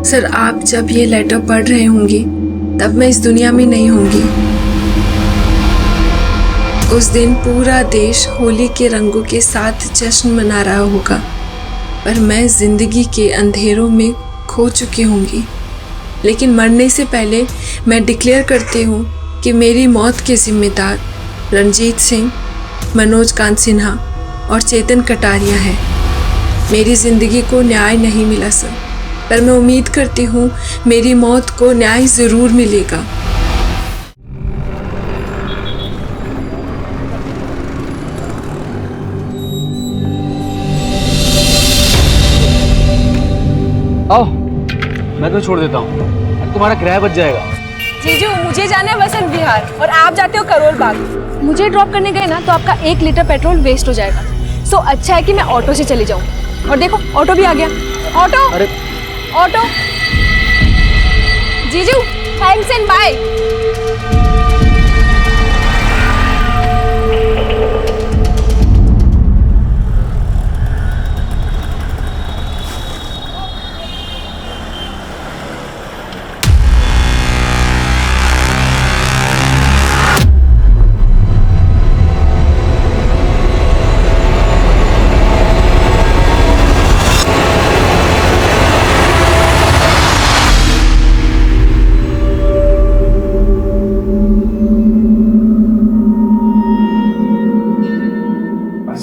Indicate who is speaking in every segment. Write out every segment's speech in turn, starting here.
Speaker 1: Sir, आप जब ये लेटर पढ़ रहे होंगे तब मैं इस दुनिया में नहीं होंगी। उस दिन पूरा देश होली के रंगों के साथ जश्न मना रहा होगा, पर मैं जिंदगी के अंधेरों में खो चुकी होंगी। लेकिन मरने से पहले मैं डिक्लेयर करती हूँ कि मेरी मौत के जिम्मेदार रणजीत सिंह, मनोज कांत सिन्हा और चेतन कटारिया हैं। मेरी ज़िंदगी को न्याय नहीं मिला सर, पर मैं उम्मीद करती हूँ मेरी मौत को न्याय ज़रूर मिलेगा।
Speaker 2: आओ, मैं तो छोड़ देता हूँ, तुम्हारा किराया बच जाएगा।
Speaker 3: जीजू, मुझे जाना है वसंत विहार और आप जाते हो करोल बाग। मुझे ड्रॉप करने गए ना तो आपका 1 लीटर पेट्रोल वेस्ट हो जाएगा। सो अच्छा है कि मैं ऑटो से चली जाऊँ। और देखो, ऑटो भी आ गया। ऑटो,
Speaker 2: अरे
Speaker 3: ऑटो। जीजू, thanks and bye.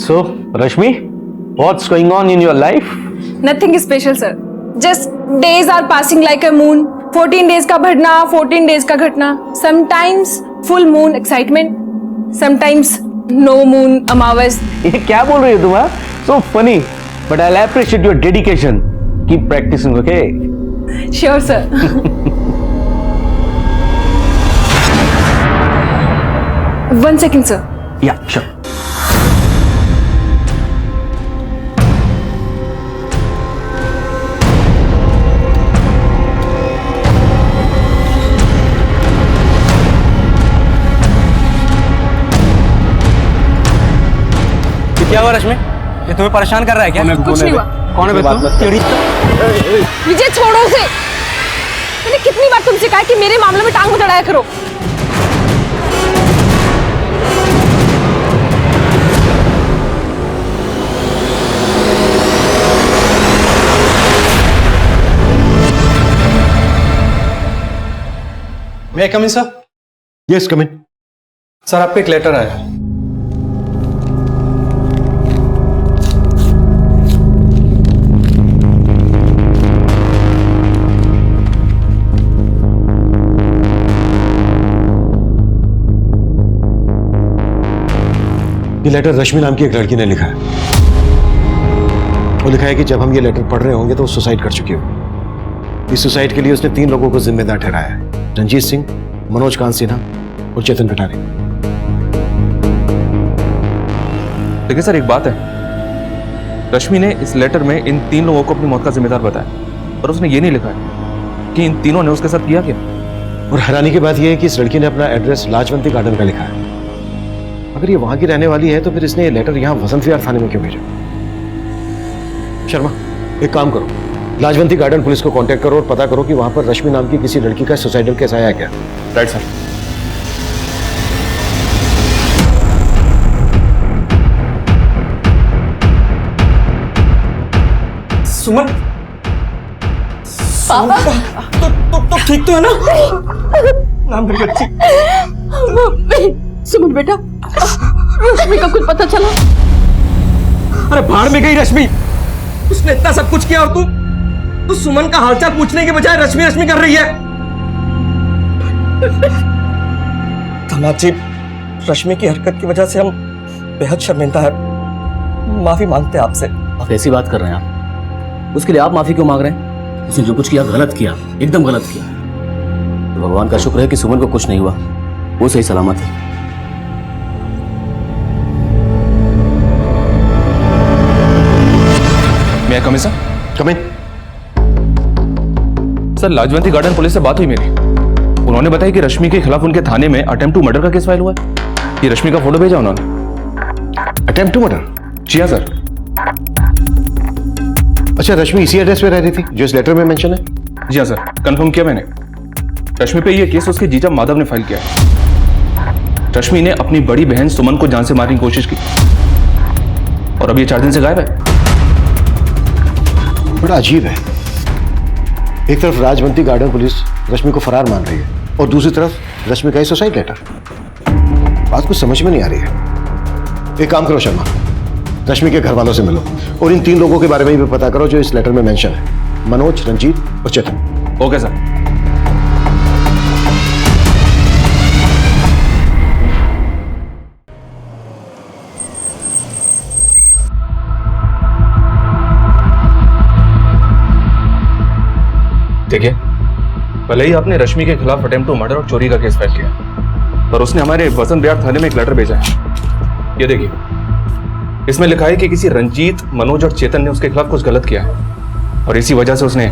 Speaker 2: So, Rashmi, what's going on in your life?
Speaker 3: Nothing special, sir. Just days are passing like a moon. 14 days का बढ़ना, 14 days का घटना. Sometimes full moon excitement, sometimes no moon अमावस.
Speaker 2: ये क्या बोल रही हो तुम? So funny, but I'll appreciate your dedication. Keep practicing, okay?
Speaker 3: Sure, sir. One second, sir.
Speaker 2: Yeah, sure.
Speaker 4: क्या हुआ रश्मि? ये तुम्हें परेशान कर रहा है क्या?
Speaker 3: कुछ नहीं हुआ।
Speaker 4: कौन है तू?
Speaker 3: विजय, छोड़ो उसे। मैंने कितनी बार तुमसे कहा कि मेरे मामले में टांग मत अड़ाया करो।
Speaker 4: May I come in, sir?
Speaker 5: Yes, come in.
Speaker 4: Sir, आपको एक लेटर आया है।
Speaker 5: ये लेटर रश्मि नाम की एक लड़की ने लिखा है। वो लिखा है कि जब हम ये लेटर पढ़ रहे होंगे तो वो सुसाइड कर चुकी हो। इस सुसाइड के लिए उसने 3 लोगों को जिम्मेदार ठहराया है: रणजीत सिंह, मनोज कांत सिन्हा और चेतन कटारिया।
Speaker 6: देखिए सर, एक बात है, रश्मि ने इस लेटर में इन 3 लोगों को अपनी मौत का जिम्मेदार बताया, पर उसने ये नहीं लिखा है कि इन तीनों ने उसके साथ किया क्या।
Speaker 5: और हैरानी की बात यह है कि इस लड़की ने अपना एड्रेस लाजवंती गार्डन का लिखा है। अगर ये वहां की रहने वाली है तो फिर इसने ये लेटर यहाँ वसंत विहार थाने में क्यों भेजा? शर्मा, एक काम करो, लाजवंती गार्डन पुलिस को कांटेक्ट करो और पता करो कि वहां पर रश्मि नाम की किसी लड़की का सुसाइडल केस आया क्या।
Speaker 6: Right sir.
Speaker 4: सुमन, तो ठीक तो है ना? ना मेरी बच्ची।
Speaker 3: सुमन बेटा, रश्मि का कुछ पता चला?
Speaker 4: अरे भाड़ में गई रश्मि। उसने इतना सब कुछ किया और तू सुमन का हालचाल पूछने के बजाय रश्मि रश्मि कर रही है। धनाजी, रश्मि की हरकत की वजह से हम बेहद शर्मिंदा है। माफी मांगते हैं आपसे।
Speaker 7: आप ऐसी बात कर रहे हैं आप? उसके लिए आप माफी क्यों मांग रहे हैं? उसने जो कुछ किया गलत किया, एकदम गलत किया। तो भगवान का शुक्र है कि सुमन को कुछ नहीं हुआ, वो सही सलामत है।
Speaker 6: मैं कम सर?
Speaker 5: कम इन।
Speaker 6: सर, लाजवंती गार्डन पुलिस से बात हुई मेरी। उन्होंने बताया कि रश्मि के खिलाफ उनके थाने में अटेम्प्ट टू मर्डर का केस फाइल हुआ है। ये रश्मि का फोटो भेजा उन्होंने।
Speaker 5: Attempt to murder?
Speaker 6: जी हाँ सर।
Speaker 5: अच्छा, रश्मि इसी एड्रेस पे रह रही थी जो इस लेटर में मेंशन है?
Speaker 6: जी हाँ सर, कंफर्म किया मैंने। रश्मि पे ये केस उसके जीजा माधव ने फाइल किया है। रश्मि ने अपनी बड़ी बहन सुमन को जान से मारने की कोशिश की और अब ये 4 दिन से गायब है।
Speaker 5: बड़ा अजीब है, एक तरफ राजवंती गार्डन पुलिस रश्मि को फरार मान रही है और दूसरी तरफ रश्मि का ही सुसाइड लेटर। बात कुछ समझ में नहीं आ रही है। एक काम करो शर्मा, रश्मि के घर वालों से मिलो और इन 3 लोगों के बारे में भी पता करो जो इस लेटर में मेंशन है, मनोज, रंजीत और चेतन।
Speaker 6: Okay sir. देखिए, भले ही आपने रश्मि के खिलाफ अटेम्प्ट टू मर्डर और चोरी का केस फाइल किया, पर उसने हमारे वसंत विहार थाने में एक लेटर भेजा है। ये देखिए, इसमें लिखा है कि किसी रंजीत, मनोज और चेतन ने उसके खिलाफ कुछ गलत किया है और इसी वजह से उसने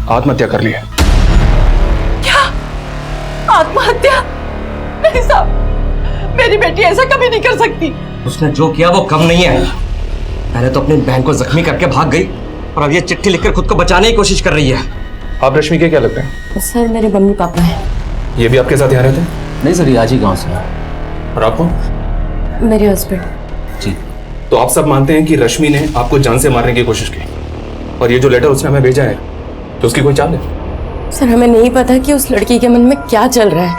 Speaker 6: आत्महत्या कर ली है।
Speaker 8: क्या? आत्महत्या? नहीं साहब, मेरी बेटी ऐसा कभी नहीं कर सकती।
Speaker 4: उसने जो किया वो कम नहीं है। पहले तो अपनी बहन को जख्मी करके भाग गई और अब ये चिट्ठी लिखकर खुद को बचाने की कोशिश कर रही है।
Speaker 6: आप रश्मि के क्या लगते हैं?
Speaker 9: सर मेरे मम्मी पापा हैं।
Speaker 6: ये भी आपके साथ यहाँ रहते हैं?
Speaker 7: नहीं सर, ये आज ही गांव से है।
Speaker 6: और आपको?
Speaker 9: मेरे हस्बैंड।
Speaker 7: जी।
Speaker 6: तो आप सब मानते हैं कि रश्मि ने आपको जान से मारने की कोशिश की और ये जो लेटर उसने हमें भेजा है तो उसकी कोई चाल है?
Speaker 9: सर हमें नहीं पता कि उस लड़की के मन में क्या चल रहा है,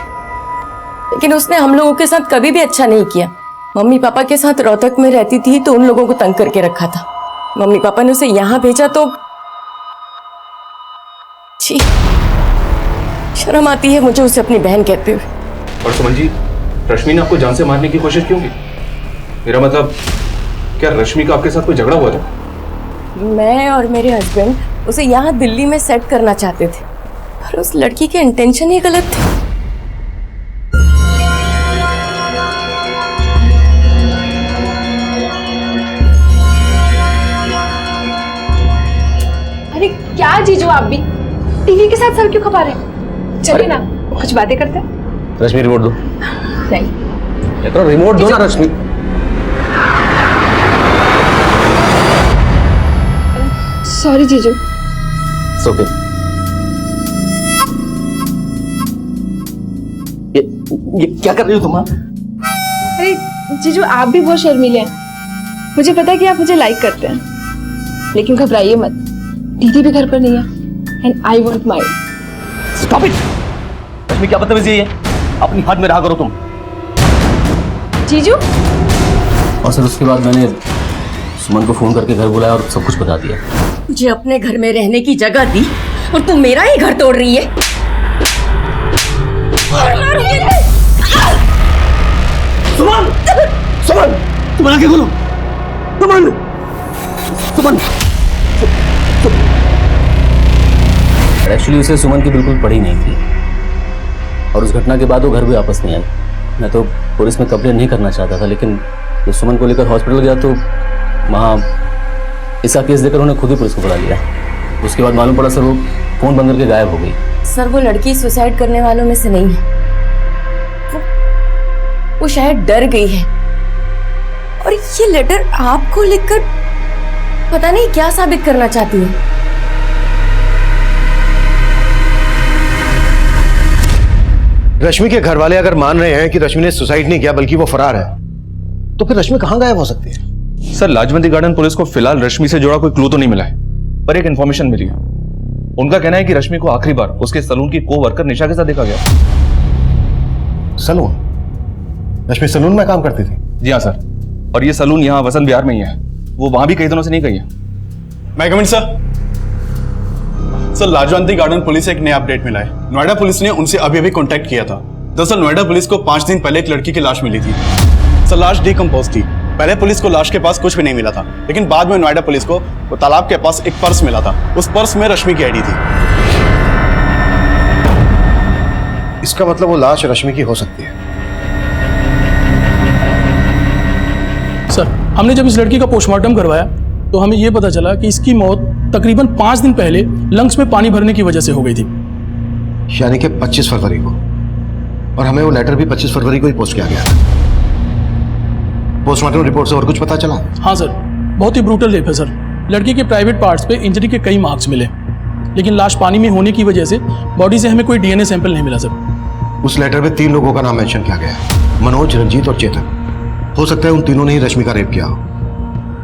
Speaker 9: लेकिन उसने हम लोगों के साथ कभी भी अच्छा नहीं किया। मम्मी पापा के साथ रोहतक में रहती थी तो उन लोगों को तंग करके रखा था। मम्मी पापा ने उसे यहाँ भेजा तो छी, शर्म आती है मुझे उसे अपनी बहन कहते हुए।
Speaker 6: और सुमन जी, रश्मि ने आपको जान से मारने की कोशिश क्यों की? मेरा मतलब, क्या रश्मि का आपके साथ कोई झगड़ा हुआ था?
Speaker 9: मैं और मेरे हस्बैंड उसे यहाँ दिल्ली में सेट करना चाहते थे, पर उस लड़की के इंटेंशन ही गलत थे।
Speaker 3: अरे क्या जीजू, आप भी टीवी के साथ सर क्यों खपा रहे हैं? चलिए ना कुछ बातें करते हैं।
Speaker 7: रश्मि रिमोट दो।
Speaker 3: नहीं,
Speaker 7: तो रिमोट दो ना रश्मि।
Speaker 3: सॉरी जीजू।
Speaker 7: ओके। ये क्या कर रही हो तुम?
Speaker 3: अरे जीजू, आप भी बहुत शर्मीले हैं। मुझे पता है कि आप मुझे लाइक करते हैं, लेकिन घबराइए मत, दीदी भी घर पर नहीं है and I want my.
Speaker 7: Stop it. Rashmi क्या बदतमीजी है? अपनी हद में रहा करो तुम।
Speaker 3: जीजू।
Speaker 7: और सर उसके बाद मैंने सुमन को फोन करके घर बुलाया और सब कुछ बता दिया।
Speaker 9: मुझे अपने घर में रहने की जगह दी और तू मेरा ही घर तोड़ रही है।
Speaker 7: सुमन! सुमन! तुम आके खोलो। सुमन! सुमन! एक्चुअली उसे सुमन की बिल्कुल पड़ी नहीं थी और उस घटना के बाद वो घर भी वापस नहीं आई। मैं तो पुलिस में कंप्लेन नहीं करना चाहता था, लेकिन जब सुमन को लेकर हॉस्पिटल गया तो वहाँ इसका केस देकर उन्होंने खुद ही पुलिस को बुला लिया। उसके बाद मालूम पड़ा सर वो फोन बंद करके गायब हो गई।
Speaker 9: सर वो लड़की सुसाइड करने वालों में से नहीं है, वो शायद डर गई है। और ये लेटर आपको लिखकर पता नहीं क्या साबित करना चाहती है।
Speaker 5: रश्मि के घर वाले अगर मान रहे हैं कि रश्मि ने सुसाइड नहीं किया बल्कि वो फरार है, तो फिर रश्मि कहां गायब हो सकती है?
Speaker 6: सर, लाजवंती गार्डन पुलिस को फिलहाल रश्मि से जुड़ा कोई क्लू तो नहीं मिला है, पर एक इन्फॉर्मेशन मिली है। उनका कहना है कि रश्मि को आखिरी बार उसके सलून की को वर्कर निशा के साथ देखा गया।
Speaker 5: सलून? रश्मि सलून में काम करती थी?
Speaker 6: जी हाँ सर, और ये सलून यहाँ वसंत विहार में ही है। वो वहां भी कई दिनों से नहीं गई है।
Speaker 10: मैं कमिंग सर। सर, लाजवंती गार्डन पुलिस से एक नया अपडेट मिला है। नोएडा पुलिस ने उनसे अभी अभी कांटेक्ट किया था। दरअसल नोएडा पुलिस को 5 दिन पहले एक लड़की की लाश मिली थी। सर, लाश डिकम्पोज थी। पहले पुलिस को लाश के पास कुछ भी नहीं मिला था, लेकिन बाद में नोएडा पुलिस को वो तालाब के पास एक पर्स मिला था। उस पर्स में रश्मि की आईडी थी।
Speaker 5: इसका मतलब वो लाश रश्मि की हो सकती है।
Speaker 11: सर, हमने जब इस लड़की का पोस्टमार्टम करवाया तो हमें यह पता चला कि इसकी मौत तकरीबन 5 दिन पहले लंग्स में पानी भरने की वजह से हो गई थी।
Speaker 5: यानी कि 25 फरवरी को। और हमें वो लेटर भी 25 फरवरी को ही पोस्ट किया गया था। पोस्टमार्टम रिपोर्ट से और कुछ पता चला?
Speaker 11: हाँ सर, बहुत ही ब्रूटल रेप है सर। लड़की के प्राइवेट पार्ट्स पे इंजरी के कई मार्क्स मिले। लेकिन लाश पानी में होने की वजह से बॉडी से हमें कोई डीएनए सैंपल नहीं मिला सर।
Speaker 5: उस लेटर में 3 लोगों का नाम मेंशन किया गया है, मनोज, रंजीत और चेतन। हो सकता है उन तीनों ने ही रश्मि का रेप किया हो,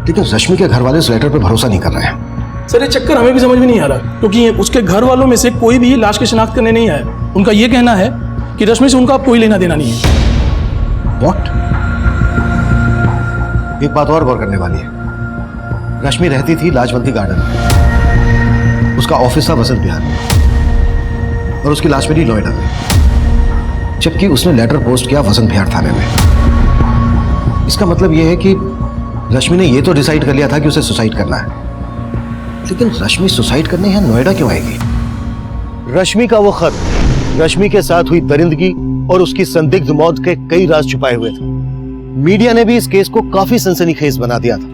Speaker 5: लेकिन रश्मि के घर वाले इस लेटर पर भरोसा नहीं कर रहे हैं।
Speaker 11: सर ये चक्कर हमें भी समझ में नहीं आ रहा, क्योंकि उसके घर वालों में से कोई भी लाश की शिनाख्त करने नहीं आया। उनका ये कहना है कि रश्मि से उनका अब कोई लेना देना नहीं है।
Speaker 5: What? एक बात और गौर करने वाली है, रश्मि रहती थी लाजवंती गार्डन में, उसका ऑफिस था वसंत विहार में, और उसकी लाश मिली नोएडा में, जबकि उसने लेटर पोस्ट किया वसंत विहार थाने में। इसका मतलब यह है कि रश्मि ने यह तो डिसाइड कर लिया था कि उसे सुसाइड करना है, लेकिन रश्मि सुसाइड करने यहाँ नोएडा क्यों आएगी? रश्मि का वो खत, रश्मि के साथ हुई दरिंदगी और उसकी संदिग्ध मौत के कई राज छुपाए हुए थे। मीडिया ने भी इस केस को काफी सनसनीखेज बना दिया था,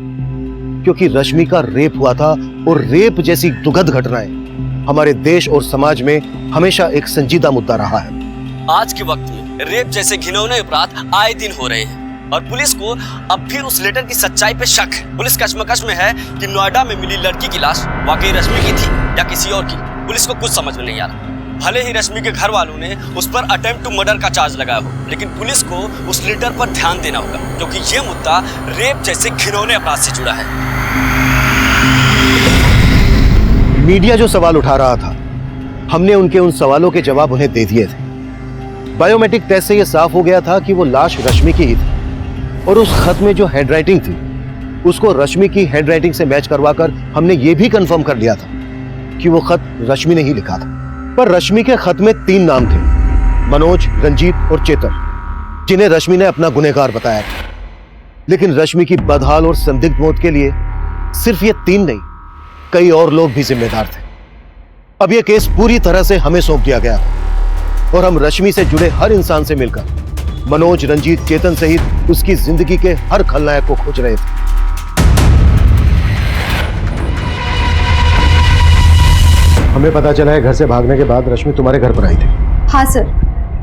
Speaker 5: क्योंकि रश्मि का रेप हुआ था, और रेप जैसी दुखद घटनाएं हमारे देश और समाज में हमेशा एक संजीदा मुद्दा रहा है।
Speaker 7: आज के वक्त में रेप जैसे घिनौने अपराध आए दिन हो रहे हैं, और पुलिस को अब फिर उस लेटर की सच्चाई पे शक है। पुलिस कश्मकश में है कि नोएडा में मिली लड़की की लाश वाकई रश्मि की थी या किसी और की। पुलिस को कुछ समझ में नहीं आ रहा। भले ही रश्मि के घर वालों ने उस पर अटेम्प्ट टू मर्डर का चार्ज लगाया हो, लेकिन पुलिस को उस लेटर पर ध्यान देना होगा, क्योंकि ये मुद्दा रेप जैसे घिनौने अपराध से जुड़ा है।
Speaker 5: मीडिया जो सवाल उठा रहा था, हमने उनके उन सवालों के जवाब उन्हें दे दिए थे। बायोमेट्रिक टेस्ट से यह साफ हो गया था कि वो लाश रश्मि की ही थी, और उस खत में जो हैंडराइटिंग थी उसको रश्मि की हैंडराइटिंग से मैच करवाकर हमने ये भी कंफर्म कर लिया था कि वो खत रश्मि ने ही लिखा था। पर रश्मि के खत में 3 नाम थे, मनोज, रंजीत और चेतन, जिन्हें रश्मि ने अपना गुनहगार बताया था। लेकिन रश्मि की बदहाल और संदिग्ध मौत के लिए सिर्फ ये 3 नहीं, कई और लोग भी जिम्मेदार थे। अब यह केस पूरी तरह से हमें सौंप दिया गया, और हम रश्मि से जुड़े हर इंसान से मिलकर मनोज, रंजीत, चेतन सहित उसकी जिंदगी के हर खलनायक को खोज रहे थे। हमें पता चला है घर से भागने के बाद रश्मि तुम्हारे घर पर आई थी।
Speaker 12: हाँ सर,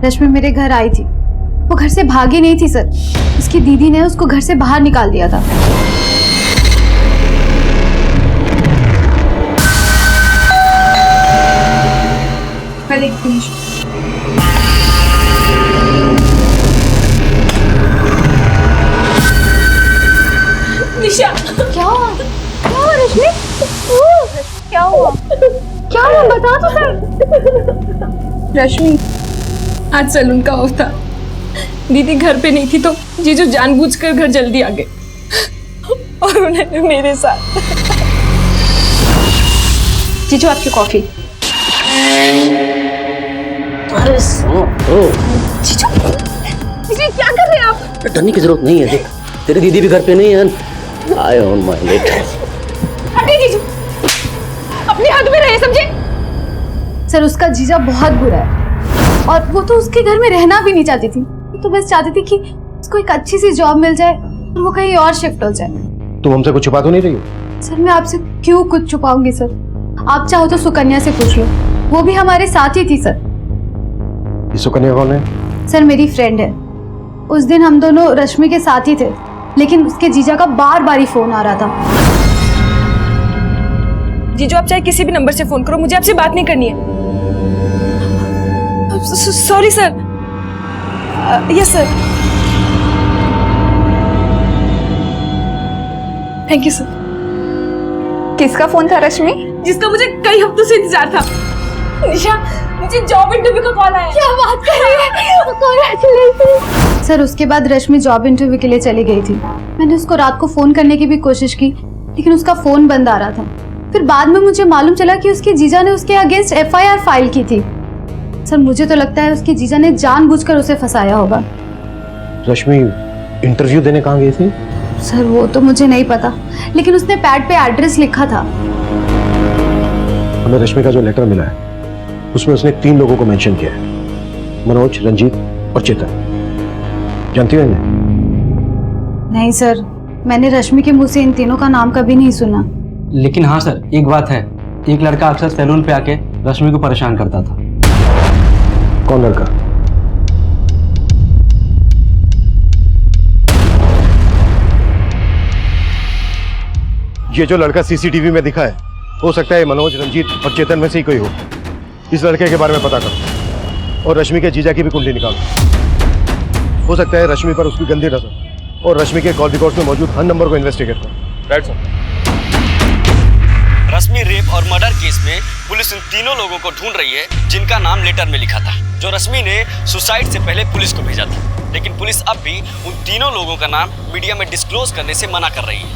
Speaker 12: रश्मि मेरे घर आई थी। वो घर से भागी नहीं थी सर, उसकी दीदी ने उसको घर से बाहर निकाल दिया था। मैं देखती हूँ।
Speaker 3: निशा,
Speaker 12: क्या हुआ? क्या हुआ रश्मि? क्या हुआ? क्या हुआ बता तो सर।
Speaker 3: रश्मि, आज सैलून का ऑफ था, दीदी घर पे नहीं थी, तो जीजू जानबूझकर घर जल्दी आ गए और उन्होंने मेरे साथ। जीजू आपकी कॉफी।
Speaker 7: अरे सुनो
Speaker 3: जीजू, जीजू क्या कर रहे हैं आप?
Speaker 7: डरने की जरूरत नहीं है, देख तेरी दीदी भी घर पे नहीं है। आई ऑन माय लेट।
Speaker 3: हटे जीजू, अपने हद में रहे, समझे?
Speaker 12: सर उसका जीजा बहुत बुरा है, और वो तो उसके घर में रहना भी नहीं चाहती थी। तो बस चाहती थी कि उसको एक अच्छी सी जॉब मिल जाए और वो कहीं और शिफ्ट हो जाए।
Speaker 5: तुम हमसे कुछ छुपा तो नहीं रही हो?
Speaker 12: सर मैं आपसे क्यों कुछ छुपाऊंगी सर? आप चाहो तो सुकन्या से पूछ लो, वो भी हमारे साथ ही थी सर।
Speaker 5: ये सुकन्या कौन है?
Speaker 12: सर मेरी फ्रेंड है। उस दिन हम दोनों रश्मि के साथ ही थे, लेकिन उसके जीजा का बार बार ही फोन आ रहा था।
Speaker 3: जीजू आप चाहे किसी भी नंबर से फोन करो, मुझे आपसे बात नहीं करनी है। Sorry sir. Yes sir. Thank you sir.
Speaker 12: किसका फोन था रश्मि?
Speaker 3: जिसका मुझे कई हफ्तों से इंतजार था। निशा, मुझे जॉब इंटरव्यू का कॉल आया।
Speaker 12: क्या बात कर रही है? कांग्रेचुलेशन। सर उसके बाद रश्मि जॉब इंटरव्यू के लिए चली गई थी। मैंने उसको रात को फोन करने की भी कोशिश की, लेकिन उसका फोन बंद आ रहा था। फिर बाद में मुझे मालूम चला कि उसके जीजा ने उसके अगेंस्ट FIR फाइल की थी। सर मुझे तो लगता है उसके जीजा ने जानबूझकर उसे फंसाया होगा।
Speaker 5: रश्मि इंटरव्यू देने कहाँ गई थी?
Speaker 12: सर वो तो मुझे नहीं पता, लेकिन उसने पैड पे एड्रेस लिखा था।
Speaker 5: हमें रश्मि का जो लेटर मिला है उसमें उसने 3 लोगों को मेंशन किया है, मनोज, रंजीत और चेतन। जानती हो इन्हें?
Speaker 12: नहीं सर, मैंने रश्मि के मुंह से इन तीनों का नाम कभी नहीं सुना।
Speaker 13: लेकिन हाँ सर, एक बात है, एक लड़का अक्सर सैलून पे आके रश्मि को परेशान करता था।
Speaker 5: कौन लड़का? ये जो लड़का CCTV में दिखा है हो सकता है मनोज, रंजीत और चेतन में से ही कोई हो। इस लड़के के बारे में पता करो और रश्मि के जीजा की भी कुंडली निकालो। हो सकता है रश्मि पर उसकी गंदी नजर और रश्मि के कॉल रिकॉर्ड्स में मौजूद हर नंबर को इन्वेस्टिगेट करो।
Speaker 4: Right sir.
Speaker 14: रश्मि रेप और मर्डर केस में पुलिस इन तीनों लोगों को ढूंढ रही है जिनका नाम लेटर में लिखा था, जो रश्मि ने सुसाइड से पहले पुलिस को भेजा था। लेकिन पुलिस अब भी उन तीनों लोगों का नाम मीडिया में डिस्क्लोज करने से मना कर रही है।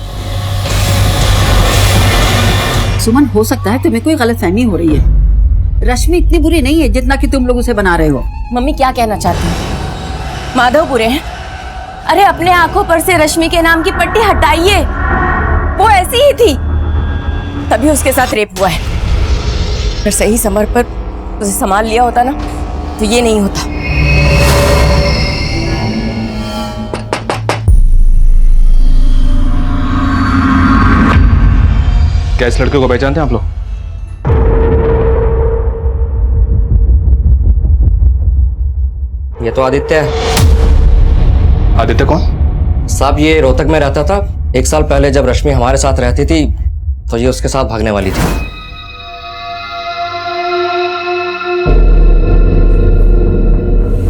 Speaker 8: सुमन, हो सकता है तुम्हें कोई गलतफहमी हो रही है। रश्मि इतनी बुरी नहीं है जितना कि तुम लोग उसे बना रहे हो।
Speaker 9: मम्मी क्या कहना चाहती हैं? माधव बुरे हैं? अरे अपने आंखों पर से रश्मि के नाम की पट्टी हटाइए। वो ऐसी ही थी, तभी उसके साथ रेप हुआ है। अगर सही समय पर उसे संभाल लिया होता ना तो ये नहीं होता।
Speaker 6: क्या इस लड़के को पहचानते हैं आप लोग?
Speaker 14: ये तो आदित्य है।
Speaker 6: आदित्य कौन?
Speaker 14: साहब ये रोहतक में रहता था। 1 साल पहले जब रश्मि हमारे साथ रहती थी तो ये उसके साथ भागने वाली थी।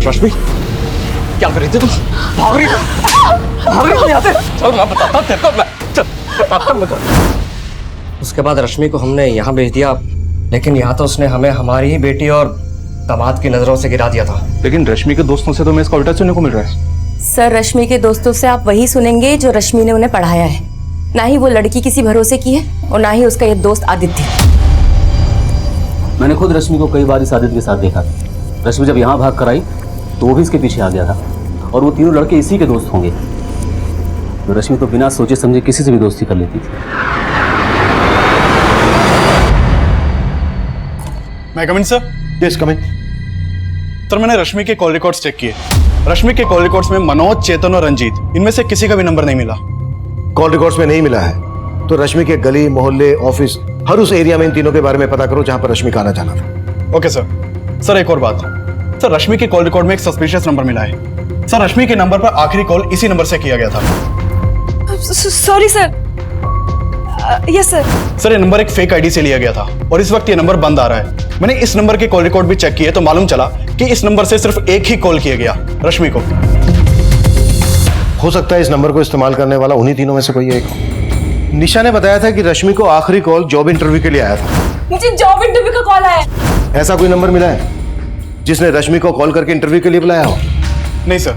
Speaker 4: रश्मि, क्या कर रही थी तुम? भाग रही थी यहाँ से? चल मैं बताता तेरे को, मैं चल बताता मुझे।
Speaker 14: उसके बाद रश्मि को हमने यहाँ भेज दिया, लेकिन यहाँ तो उसने हमें हमारी ही बेटी और दामाद की नजरों से गिरा दिया था।
Speaker 6: लेकिन रश्मि के दोस्तों से तो मैं इसका उल्टा सुनने को मिल रहा है।
Speaker 9: सर, रश्मि के दोस्तों से आप वही सुनेंगे जो रश्मि ने उन्हें पढ़ाया है। ना ही वो लड़की किसी भरोसे की है और ना ही उसका ये दोस्त आदित्य।
Speaker 7: मैंने खुद रश्मि को कई बार इस आदित्य के साथ देखा था। रश्मि जब यहाँ भाग कर आई तो वो भी इसके पीछे आ गया था, और वो तीनों लड़के इसी के दोस्त होंगे। तो रश्मि तो बिना सोचे समझे किसी से भी दोस्ती कर लेती थी।
Speaker 10: मैं कम इन सर?
Speaker 5: यस कम इन।
Speaker 10: सर मैंने रश्मि के कॉल रिकॉर्ड्स चेक किए। रश्मि के कॉल रिकॉर्ड्स में मनोज, चेतन और रंजीत, इनमें से किसी का भी नंबर नहीं मिला।
Speaker 5: कॉल रिकॉर्ड्स में नहीं मिला है तो रश्मि के गली, मोहल्ले, ऑफिस, हर उस एरिया में इन तीनों के बारे में पता करो जहां पर रश्मि का आना जाना था।
Speaker 10: Okay sir. सर एक और बात, सर रश्मि के कॉल रिकॉर्ड में एक सस्पिशियस नंबर मिला है। सर रश्मि के नंबर पर आखिरी कॉल इसी नंबर से किया गया था।
Speaker 3: Sorry sir. Yes sir.
Speaker 10: Sir ये नंबर एक फेक आईडी से लिया गया था और इस वक्त ये नंबर बंद आ रहा है। मैंने इस नंबर के कॉल रिकॉर्ड भी चेक किए तो मालूम चला कि इस नंबर से सिर्फ एक ही कॉल किया गया, रश्मि को।
Speaker 5: हो सकता है इस नंबर को इस्तेमाल करने वाला उन्हीं तीनों में से कोई एक हो। निशा ने बताया था कि रश्मि को आखिरी कॉल जॉब इंटरव्यू के लिए आया था।
Speaker 3: मुझे जॉब इंटरव्यू का कॉल आया।
Speaker 5: ऐसा कोई नंबर मिला है जिसने रश्मि को कॉल करके इंटरव्यू के लिए बुलाया हो?
Speaker 10: नहीं सर,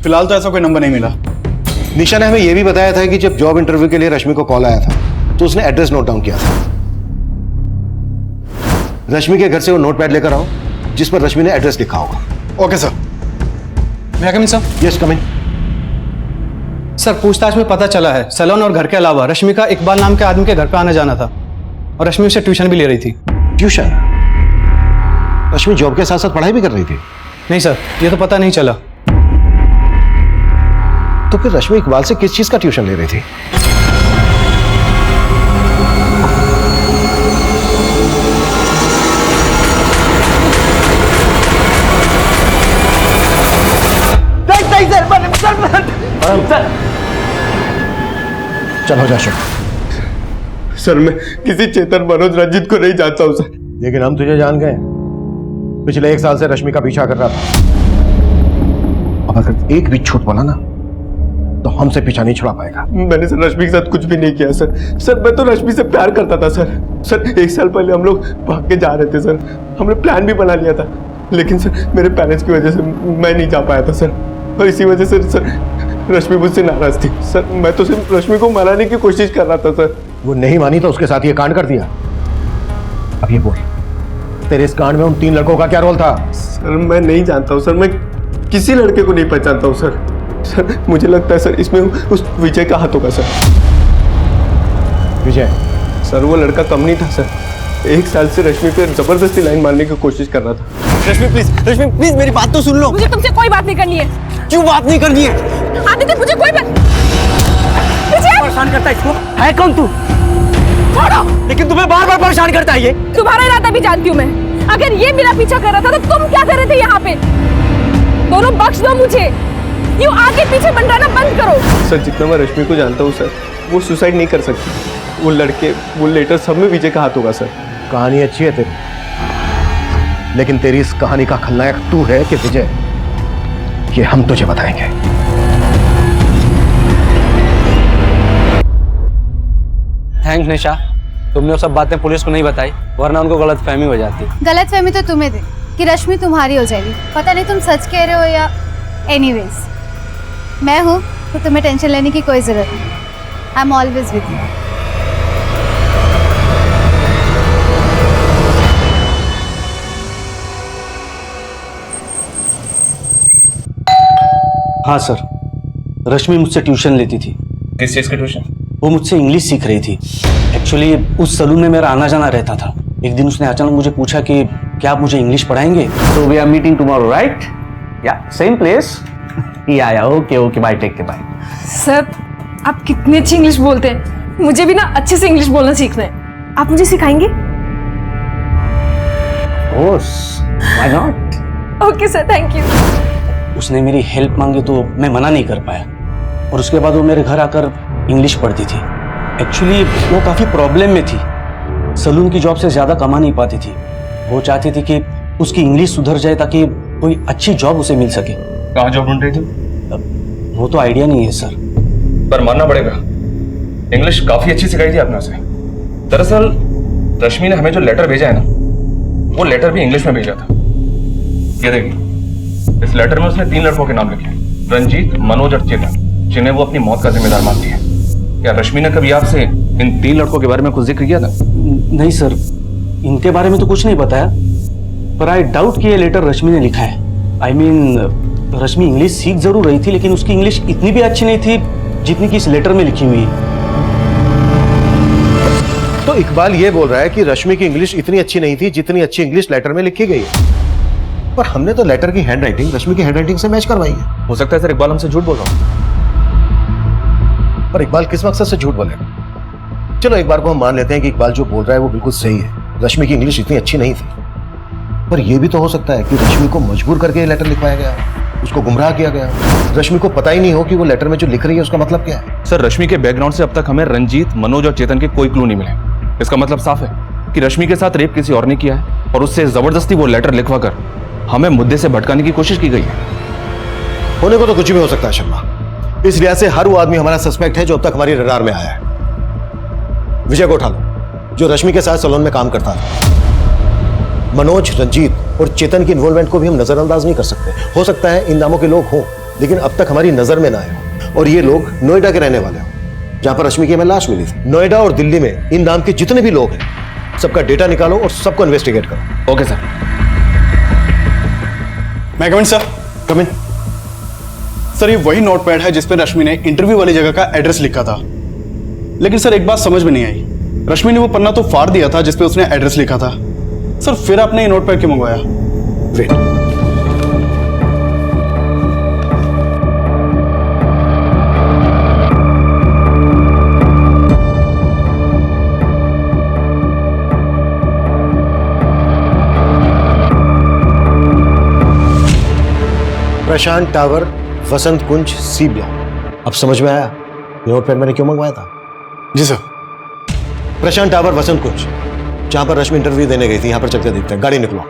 Speaker 10: फिलहाल तो ऐसा कोई नंबर नहीं मिला।
Speaker 5: निशा ने हमें यह भी बताया था कि जब जॉब इंटरव्यू के लिए रश्मि को कॉल आया था तो उसने एड्रेस नोट डाउन किया था। रश्मि के घर से वो नोटपैड लेकर आओ जिस पर रश्मि ने एड्रेस लिखा होगा।
Speaker 10: Okay sir.
Speaker 11: मैं कम इन सर?
Speaker 5: यस कम इन।
Speaker 13: सर पूछताछ में पता चला है सैलून और घर के अलावा रश्मि का इकबाल नाम के आदमी के घर पर आना जाना था, और रश्मि उसे ट्यूशन भी ले रही थी।
Speaker 5: ट्यूशन? रश्मि जॉब के साथ साथ पढ़ाई भी कर रही थी?
Speaker 13: नहीं सर, ये तो पता नहीं चला।
Speaker 5: तो फिर रश्मि इकबाल से किस चीज का ट्यूशन ले रही थी? चलो जा
Speaker 4: सर मैं किसी चेतन, मनोज, रंजीत को नहीं जानता हूं सर।
Speaker 5: लेकिन हम तुझे जान गए। पिछले 1 साल से रश्मि का पीछा कर रहा था। अब अगर एक भी छूट पड़ा ना तो हमसे पीछा नहीं छुड़ा पाएगा।
Speaker 4: मैंने सर रश्मि के साथ कुछ भी नहीं किया सर। सर मैं तो रश्मि से प्यार करता था सर। सर 1 साल पहले हम लोग भाग के जा रहे थे सर। हमने प्लान भी बना लिया था, लेकिन सर मेरे पेरेंट्स की वजह से मैं नहीं जा पाया था सर, और इसी वजह से सर रश्मि मुझसे नाराज थी सर। मैं तो सिर्फ रश्मि को मनाने की कोशिश कर रहा था सर।
Speaker 5: वो नहीं मानी तो उसके साथ ये कांड कर दिया। अब ये बोल, तेरे इस कांड में उन 3 लड़कों का क्या रोल था?
Speaker 4: सर मैं नहीं जानता हूँ सर, मैं किसी लड़के को नहीं पहचानता हूँ सर। सर मुझे लगता है सर इसमें उस विजय का हाथ होगा सर।
Speaker 5: विजय?
Speaker 4: सर वो लड़का कम नहीं था सर। 1 साल से रश्मि पे जबरदस्ती लाइन मारने की कोशिश कर रहा था।
Speaker 8: रश्मि प्लीज मेरी बात तो सुन लो।
Speaker 3: मुझे तुमसे कोई बात नहीं करनी है।
Speaker 8: क्यों बात नहीं करनी है?
Speaker 3: आदित्य मुझे कोई बात।
Speaker 8: परेशान करता है इसको। है कौन तू? छोड़ो। लेकिन तुम्हें बार बार परेशान करता है ये।
Speaker 3: तुम्हारा इरादा भी जानती हूँ मैं। अगर ये मेरा पीछा कर रहा था तो तुम क्या कर रहे थे यहाँ पे? दोनों बख्श दो मुझे। यूँ आगे पीछे मंडराना बंद करो।
Speaker 4: सर जितना मैं रश्मि को जानता हूँ सर, वो सुसाइड नहीं कर सकती। वो लड़के, वो लेटर, सब में विजय का हाथ होगा सर।
Speaker 5: कहानी अच्छी है तेरी, लेकिन तेरी इस कहानी का खलनायक तू है कि विजय, ये हम तुझे बताएंगे।
Speaker 7: थैंक्स निशा, तुमने वो सब बातें पुलिस को नहीं बताई, वरना उनको गलतफहमी हो जाती।
Speaker 12: गलतफहमी तो तुम्हें थी कि रश्मि तुम्हारी हो जाएगी। पता नहीं तुम सच कह रहे हो या एनीवेज मैं हूँ तो तुम्हें टेंशन लेने की कोई जरूरत नहीं। I am always with you.
Speaker 7: हाँ सर, रश्मि मुझसे ट्यूशन लेती थी।
Speaker 6: किस चीज की ट्यूशन?
Speaker 7: वो मुझसे इंग्लिश सीख रही थी। एक्चुअली उस सलून में मेरा आना जाना रहता था। एक दिन उसने अचानक मुझे पूछा कि क्या आप मुझे इंग्लिश पढ़ाएंगे।
Speaker 2: So we are meeting tomorrow, right? Yeah, same place. Yeah, okay, bye, take care, bye.
Speaker 3: Sir, आप कितनी अच्छी इंग्लिश बोलते हैं। मुझे भी ना अच्छे से इंग्लिश बोलना सीखना है। आप मुझे सिखाएंगे?
Speaker 2: Of course, why not?
Speaker 3: Okay sir, thank you.
Speaker 7: उसने मेरी हेल्प मांगी तो मैं मना नहीं कर पाया, और उसके बाद वो मेरे घर आकर इंग्लिश पढ़ती थी। एक्चुअली वो काफ़ी प्रॉब्लम में थी, सलून की जॉब से ज़्यादा कमा नहीं पाती थी। वो चाहती थी कि उसकी इंग्लिश सुधर जाए ताकि कोई अच्छी जॉब उसे मिल सके।
Speaker 6: कहाँ जॉब ढूंढ रही थी?
Speaker 7: वो तो आइडिया नहीं है सर,
Speaker 6: पर मानना पड़ेगा, इंग्लिश काफी अच्छी सिखाई थी आपने उसे। दरअसल रश्मि ने हमें जो लेटर भेजा है ना, वो लेटर भी इंग्लिश में भेजा था। ये देखिए, इस लेटर में उसने 3 लड़कों के नाम लिखे, रंजीत, मनोज और चेतन, जिन्हें वो अपनी मौत का जिम्मेदार मानती है। क्या रश्मि ने कभी आपसे इन 3 लड़कों के बारे में कुछ जिक्र किया था?
Speaker 7: नहीं सर, इनके बारे में तो कुछ नहीं बताया, पर आई डाउट कि ये लेटर रश्मि ने लिखा है। आई मीन रश्मि इंग्लिश सीख जरूर रही थी, लेकिन उसकी इंग्लिश इतनी भी अच्छी नहीं थी जितनी कि इस लेटर में लिखी हुई है।
Speaker 5: तो इकबाल ये बोल रहा है कि रश्मि की इंग्लिश इतनी अच्छी नहीं थी जितनी अच्छी इंग्लिश लेटर में लिखी गई है। पर हमने तो लेटर की हैंडराइटिंग रश्मि की हैंडराइटिंग से मैच करवाई है।
Speaker 6: हो सकता है सर इकबाल हमसे झूठ बोल रहा हूँ।
Speaker 5: पर इकबाल किस मकसद से झूठ बोलेगा? चलो एक बार को हम मान लेते हैं कि इकबाल जो बोल रहा है वो बिल्कुल सही है, रश्मि की इंग्लिश इतनी अच्छी नहीं थी। पर यह भी तो हो सकता है कि रश्मि को मजबूर करके ये लेटर लिखवाया गया, उसको गुमराह किया गया, रश्मि को पता ही नहीं हो कि वो लेटर में जो लिख रही है उसका मतलब क्या है।
Speaker 6: सर, रश्मि के बैकग्राउंड से अब तक हमें रंजीत, मनोज और चेतन के कोई क्लू नहीं मिले। इसका मतलब साफ है कि रश्मि के साथ रेप किसी और ने किया है और उससे जबरदस्ती वो लेटर लिखवा कर हमें मुद्दे से भटकाने की कोशिश की गई है।
Speaker 5: होने को तो कुछ भी हो सकता है शर्मा। इस लिहाज से हर वो आदमी हमारा सस्पेक्ट है जो अब तक हमारी रडार में आया है। विजय को उठा लो, जो रश्मि के साथ सैलून में काम करता था। मनोज, रंजीत और चेतन की इन्वॉल्वमेंट को भी हम नजरअंदाज नहीं कर सकते। हो सकता है इन नामों के लोग हों, लेकिन अब तक हमारी नजर में ना आए हो। और ये लोग नोएडा के रहने वाले हों, जहां पर रश्मि की हमें लाश मिली थी। नोएडा और दिल्ली में इन नाम के जितने भी लोग हैं, सबका डेटा निकालो और सबको इन्वेस्टिगेट करो।
Speaker 6: Okay sir.
Speaker 10: मैं कम इन सर?
Speaker 5: कम इन।
Speaker 10: सर, ये वही नोटपैड है जिस पर रश्मि ने इंटरव्यू वाली जगह का एड्रेस लिखा था। लेकिन सर एक बात समझ में नहीं आई, रश्मि ने वो पन्ना तो फाड़ दिया था जिस पे उसने एड्रेस लिखा था। सर फिर आपने ये नोटपैड क्यों मंगवाया?
Speaker 5: वेट, प्रशांत टावर, वसंत कुंज, सी ब्लॉक। अब समझ में आया नोटपैड मैंने क्यों मंगवाया था?
Speaker 10: जी सर।
Speaker 5: प्रशांत टावर, वसंत कुंज, जहां पर रश्मि इंटरव्यू देने गई थी। यहां पर चलकर देखते हैं। गाड़ी निकलो।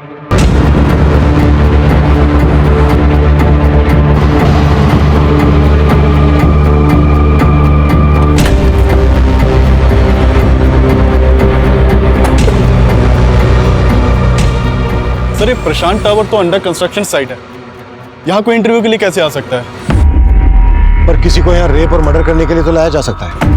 Speaker 10: सर ये प्रशांत टावर तो अंडर कंस्ट्रक्शन साइट है, यहाँ कोई इंटरव्यू के लिए कैसे आ सकता है?
Speaker 5: पर किसी को यहाँ रेप और मर्डर करने के लिए तो लाया जा सकता है।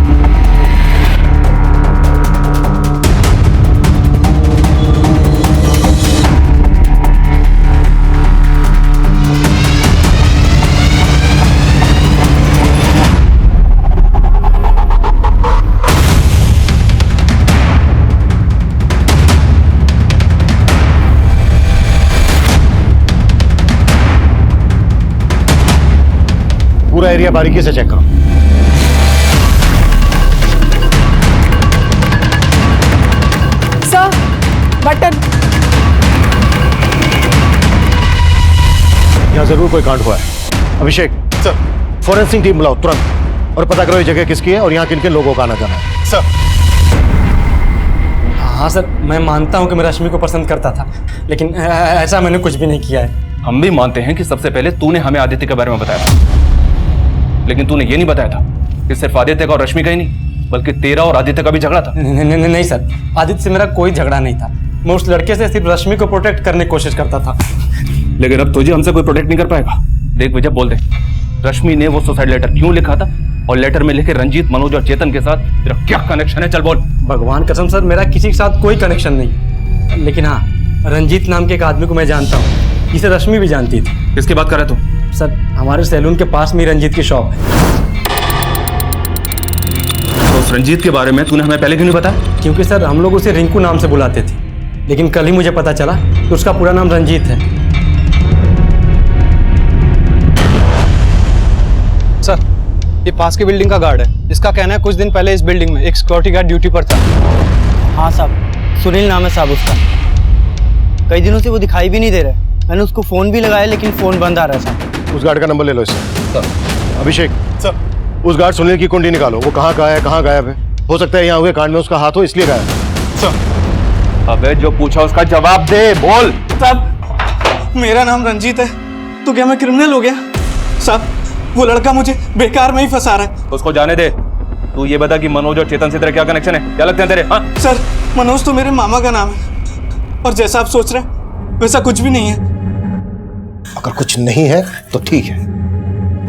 Speaker 5: पूरा एरिया बारीकी से चेक करो।
Speaker 3: Sir, button.
Speaker 5: यहाँ जरूर कोई कांड हुआ है। अभिषेक
Speaker 10: सर,
Speaker 5: फॉरेंसिक टीम बुलाओ तुरंत और पता करो ये जगह किसकी है और यहाँ किन किन लोगों का आना जाना है।
Speaker 10: सर।
Speaker 15: हाँ सर, मैं मानता हूँ कि मैं रश्मि को पसंद करता था, लेकिन ऐसा मैंने कुछ भी नहीं किया है।
Speaker 6: हम भी मानते हैं कि सबसे पहले तूने हमें आदित्य के बारे में बताया था, लेकिन तूने ये नहीं बताया था कि सिर्फ आदित्य का और रश्मि का ही नहीं, बल्कि तेरा और आदित्य का भी झगड़ा था।
Speaker 15: नहीं सर, आदित्य से मेरा कोई झगड़ा नहीं था। मैं उस लड़के से सिर्फ रश्मि को प्रोटेक्ट करने की कोशिश करता था।
Speaker 6: लेकिन अब तुझे हमसे कोई प्रोटेक्ट नहीं कर पाएगा। देख विजय, बोल दे, रश्मि ने वो सुसाइड लेटर क्यों लिखा था और लेटर में लिखे रंजीत, मनोज और चेतन के साथ तेरा क्या कनेक्शन है? चल बोल।
Speaker 15: भगवान कसम सर, मेरा किसी के साथ कोई कनेक्शन नहीं, लेकिन हाँ, रंजीत नाम के एक आदमी को मैं जानता हूँ, इसे रश्मि भी जानती थी।
Speaker 6: किसकी बात कर रहे तू?
Speaker 15: सर, हमारे सैलून के पास में रंजीत की शॉप है।
Speaker 6: तो उस रंजीत के बारे में तूने हमें पहले क्यों नहीं बताया?
Speaker 15: क्योंकि सर, हम लोग उसे रिंकू नाम से बुलाते थे, लेकिन कल ही मुझे पता चला कि उसका पूरा नाम रंजीत है।
Speaker 13: सर, ये पास की बिल्डिंग का गार्ड है। इसका कहना है कुछ दिन पहले इस बिल्डिंग में एक सिक्योरिटी गार्ड ड्यूटी पर था।
Speaker 16: हाँ साहब, सुनील नाम है साहब उसका। कई दिनों से वो दिखाई भी नहीं दे रहा। मैंने उसको फ़ोन भी लगाया, लेकिन फ़ोन बंद आ रहा है साहब।
Speaker 5: उस गार्ड का नंबर ले लो इससे। अभिषेक सर, उस गार्ड सुनील की कुंडली निकालो। वो कहाँ का है, कहाँ गायब है? हो सकता है यहाँ हुए कांड में उसका हाथ हो, इसलिए गायब है।
Speaker 10: सर,
Speaker 6: अबे जो पूछा उसका जवाब दे, बोल।
Speaker 13: साहब, मेरा नाम रंजीत है, तो क्या मैं क्रिमिनल हो गया? साहब, वो लड़का मुझे बेकार में ही फंसा रहा है।
Speaker 6: उसको जाने दे। तू ये बता कि मनोज और चेतन से तेरा क्या कनेक्शन है? क्या लगते हैं तेरे? हाँ
Speaker 13: सर, मनोज तो मेरे मामा का नाम है, और जैसा आप सोच रहे हैं वैसा कुछ भी नहीं है।
Speaker 5: अगर कुछ नहीं है तो ठीक है,